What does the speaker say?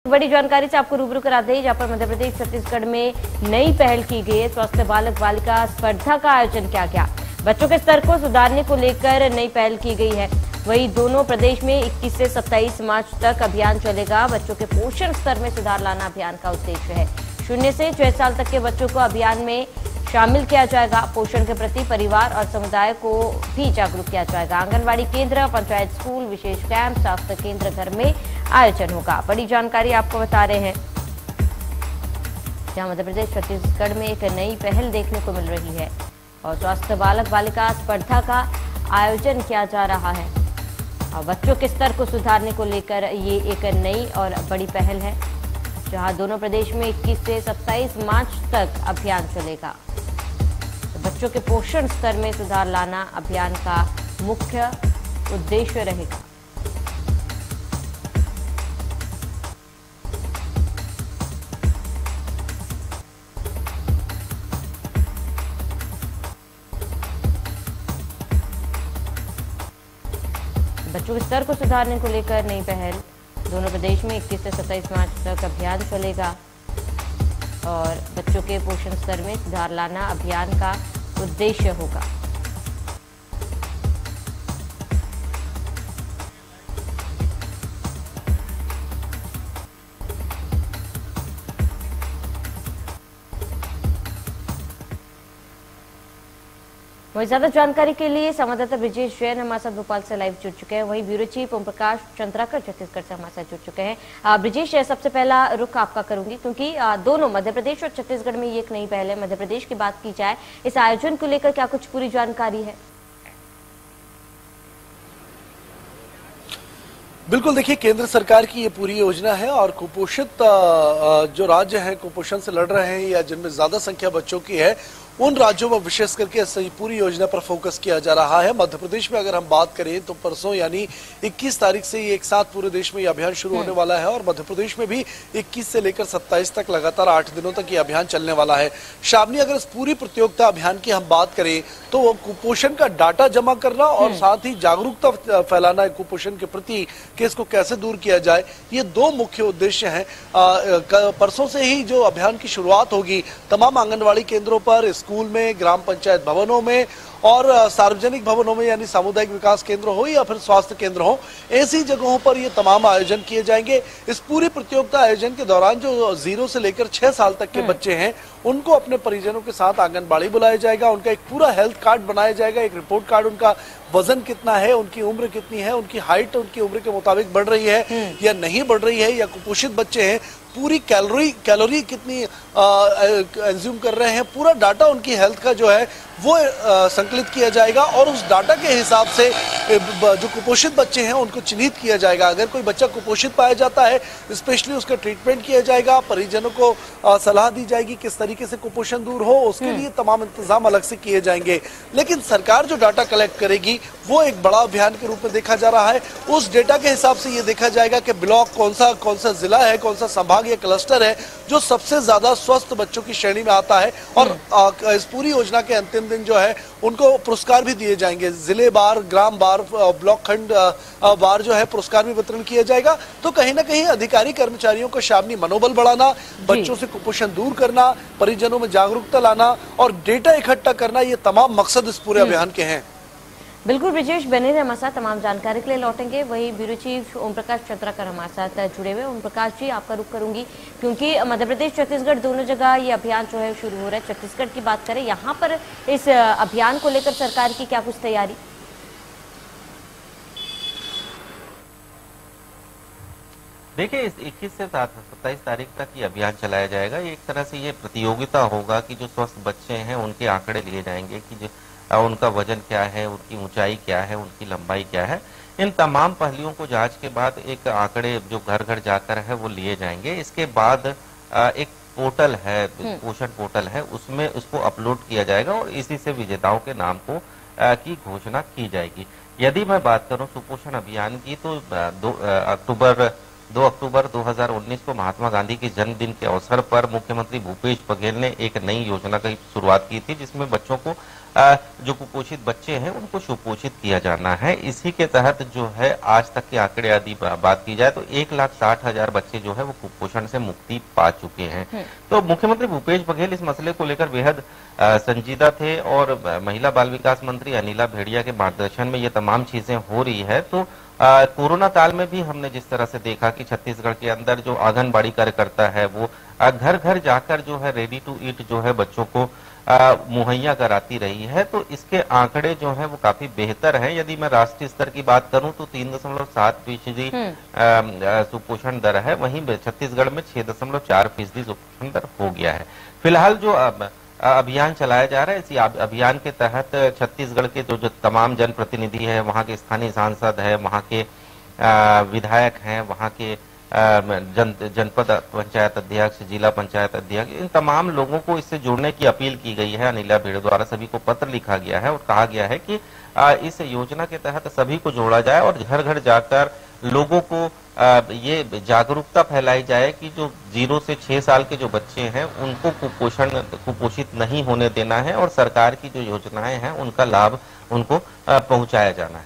बड़ी जानकारी से आपको रूबरू करा दें, जहां पर मध्य प्रदेश छत्तीसगढ़ में नई पहल की गई है। स्वास्थ्य बालक बालिका स्पर्धा का आयोजन किया गया। बच्चों के स्तर को सुधारने को लेकर नई पहल की गई है। वहीं दोनों प्रदेश में 21 से 27 मार्च तक अभियान चलेगा। बच्चों के पोषण स्तर में सुधार लाना अभियान का उद्देश्य है। 0 से 6 साल तक के बच्चों को अभियान में शामिल किया जाएगा। पोषण के प्रति परिवार और समुदाय को भी जागरूक किया जाएगा। आंगनबाड़ी केंद्र, पंचायत स्कूल, विशेष कैंप, स्वास्थ्य केंद्र घर में आयोजन होगा। बड़ी जानकारी आपको बता रहे हैं, जहां मध्य प्रदेश छत्तीसगढ़ में एक नई पहल देखने को मिल रही है और स्वास्थ्य बालक बालिका स्पर्धा का आयोजन किया जा रहा है। और बच्चों के स्तर को सुधारने को लेकर ये एक नई और बड़ी पहल है, जहां दोनों प्रदेश में 21 से 27 मार्च तक अभियान चलेगा। तो बच्चों के पोषण स्तर में सुधार लाना अभियान का मुख्य उद्देश्य रहेगा। बच्चों के स्तर को सुधारने को लेकर नई पहल, दोनों प्रदेश में 21 से 27 मार्च तक अभियान चलेगा और बच्चों के पोषण स्तर में सुधार लाना अभियान का उद्देश्य होगा। वही ज्यादा जानकारी के लिए संवाददाता ब्रिजेश जैन हमारे साथ भोपाल से लाइव जुड़ चुके हैं। वहीं ब्यूरो चीफ ओम प्रकाश चंद्राकर छत्तीसगढ़ से हमारे साथ जुड़ चुके हैं। ब्रिजेश, सबसे पहला रुख आपका करूंगी, क्योंकि दोनों मध्य प्रदेश और छत्तीसगढ़ में ये एक नई पहल है। मध्य प्रदेश की बात की जाए, इस आयोजन को लेकर क्या कुछ पूरी जानकारी है? बिल्कुल, देखिए, केंद्र सरकार की ये पूरी योजना है और कुपोषित जो राज्य हैं, कुपोषण से लड़ रहे हैं या जिनमें ज्यादा संख्या बच्चों की है, उन राज्यों में विशेष करके इस पूरी योजना पर फोकस किया जा रहा है। मध्य प्रदेश में अगर हम बात करें तो परसों यानी 21 तारीख से ये एक साथ पूरे देश में ये अभियान शुरू होने वाला है और मध्य प्रदेश में भी 21 से लेकर 27 तक लगातार 8 दिनों तक ये अभियान चलने वाला है। शामनी, अगर इस पूरी प्रतियोगिता अभियान की हम बात करें तो वो कुपोषण का डाटा जमा करना और साथ ही जागरूकता फैलाना है कुपोषण के प्रति कि इसको कैसे दूर किया जाए, ये दो मुख्य उद्देश्य हैं। परसों से ही जो अभियान की शुरुआत होगी, तमाम आंगनबाड़ी केंद्रों पर, स्कूल में, ग्राम पंचायत भवनों में और सार्वजनिक भवनों में यानी सामुदायिक विकास केंद्र हो या फिर स्वास्थ्य केंद्र हो, ऐसी जगहों पर ये तमाम आयोजन किए जाएंगे। इस पूरी प्रतियोगिता आयोजन के दौरान जो 0 से लेकर 6 साल तक के बच्चे हैं, उनको अपने परिजनों के साथ आंगनबाड़ी बुलाया जाएगा। उनका एक पूरा हेल्थ कार्ड बनाया जाएगा, एक रिपोर्ट कार्ड, उनका वजन कितना है, उनकी उम्र कितनी है, उनकी हाइट उनकी उम्र के मुताबिक बढ़ रही है या नहीं बढ़ रही है, या कुपोषित बच्चे हैं, पूरी कैलोरी कितनी कंज्यूम कर रहे हैं, पूरा डाटा उनकी हेल्थ का जो है वो संकलित किया जाएगा और उस डाटा के हिसाब से जो कुपोषित बच्चे हैं उनको चिन्हित किया जाएगा। अगर कोई बच्चा कुपोषित पाया जाता है, स्पेशली उसका ट्रीटमेंट किया जाएगा, परिजनों को सलाह दी जाएगी किस तरीके से कुपोषण दूर हो, उसके लिए तमाम इंतजाम अलग से किए जाएंगे। लेकिन सरकार जो डाटा कलेक्ट करेगी वो एक बड़ा अभियान के रूप में देखा जा रहा है। उस डेटा के हिसाब से ये देखा जाएगा कि ब्लॉक कौन सा जिला है, कौन सा संभाग या क्लस्टर है जो सबसे ज्यादा स्वस्थ बच्चों की श्रेणी में आता है। और इस पूरी योजना के अंतिम दिन जो है उनको पुरस्कार भी दिए जाएंगे। जिले बार, ग्राम बार, ब्लॉक खंड बार जो है पुरस्कार भी वितरण किया जाएगा। तो कहीं ना कहीं अधिकारी कर्मचारियों को शामनी मनोबल बढ़ाना, बच्चों से कुपोषण दूर करना, परिजनों में जागरूकता लाना और डेटा इकट्ठा करना, ये तमाम मकसद इस पूरे अभियान के हैं। बिल्कुल ब्रिजेश, बने रहे हमारे साथ, तमाम जानकारी के लिए लौटेंगे। वही ब्यूरो चीफ ओम प्रकाश चंद्राकर हमारे साथ जुड़े हुए। ओम प्रकाश जी, आपका रुख करूंगी, क्योंकि मध्य प्रदेश छत्तीसगढ़ दोनों जगह ये अभियान जो है शुरू हो रहा है। छत्तीसगढ़ की बात करें, यहाँ पर इस अभियान को लेकर सरकार की क्या कुछ तैयारी? देखिए, इस 21 से 27 तारीख तक ये अभियान चलाया जाएगा। एक तरह से ये प्रतियोगिता होगा कि जो स्वस्थ बच्चे हैं उनके आंकड़े लिए जाएंगे कि जो उनका वजन क्या है, उनकी ऊंचाई क्या है, उनकी लंबाई क्या है। इन तमाम पहलुओं को जांच के बाद एक आंकड़े जो घर घर जाकर है वो लिए जाएंगे। इसके बाद एक पोर्टल है, पोषण पोर्टल है, उसमें उसको अपलोड किया जाएगा और इसी से विजेताओं के नाम को की घोषणा की जाएगी। यदि मैं बात करूं सुपोषण अभियान की तो 2 अक्टूबर 2019 को महात्मा गांधी के जन्मदिन के अवसर पर मुख्यमंत्री भूपेश बघेल ने एक नई योजना की शुरुआत की थी, जिसमें बच्चों को जो कुपोषित बच्चे हैं उनको सुपोषित किया जाना है। इसी के तहत जो है आज तक के आंकड़े यदि बात की जाए तो 1,60,000 बच्चे जो है वो कुपोषण से मुक्ति पा चुके हैं। तो मुख्यमंत्री भूपेश बघेल इस मसले को लेकर बेहद संजीदा थे और महिला बाल विकास मंत्री अनिला भेड़िया के मार्गदर्शन में ये तमाम चीजें हो रही है। तो कोरोना काल में भी हमने जिस तरह से देखा कि छत्तीसगढ़ के अंदर जो आंगनबाड़ी कार्यकर्ता है वो घर घर जाकर जो है रेडी टू ईट जो है बच्चों को मुहैया कराती रही है। तो इसके आंकड़े जो हैं वो काफी बेहतर हैं। यदि मैं राष्ट्रीय स्तर की बात करूं तो 3.7% सुपोषण दर है, वहीं छत्तीसगढ़ में 6.4% सुपोषण दर हो गया है। फिलहाल जो अभियान चलाया जा रहा है, इसी अभियान के तहत छत्तीसगढ़ के जो तमाम जनप्रतिनिधि है, वहां के स्थानीय सांसद है, वहां के विधायक हैं, वहां के जनपद पंचायत अध्यक्ष, जिला पंचायत अध्यक्ष, इन तमाम लोगों को इससे जुड़ने की अपील की गई है। अनिला भेड़िया द्वारा सभी को पत्र लिखा गया है और कहा गया है कि इस योजना के तहत सभी को जोड़ा जाए और घर घर जाकर लोगों को ये जागरूकता फैलाई जाए कि जो 0 से 6 साल के जो बच्चे हैं उनको कुपोषित नहीं होने देना है और सरकार की जो योजनाएं हैं उनका लाभ उनको पहुंचाया जाना है।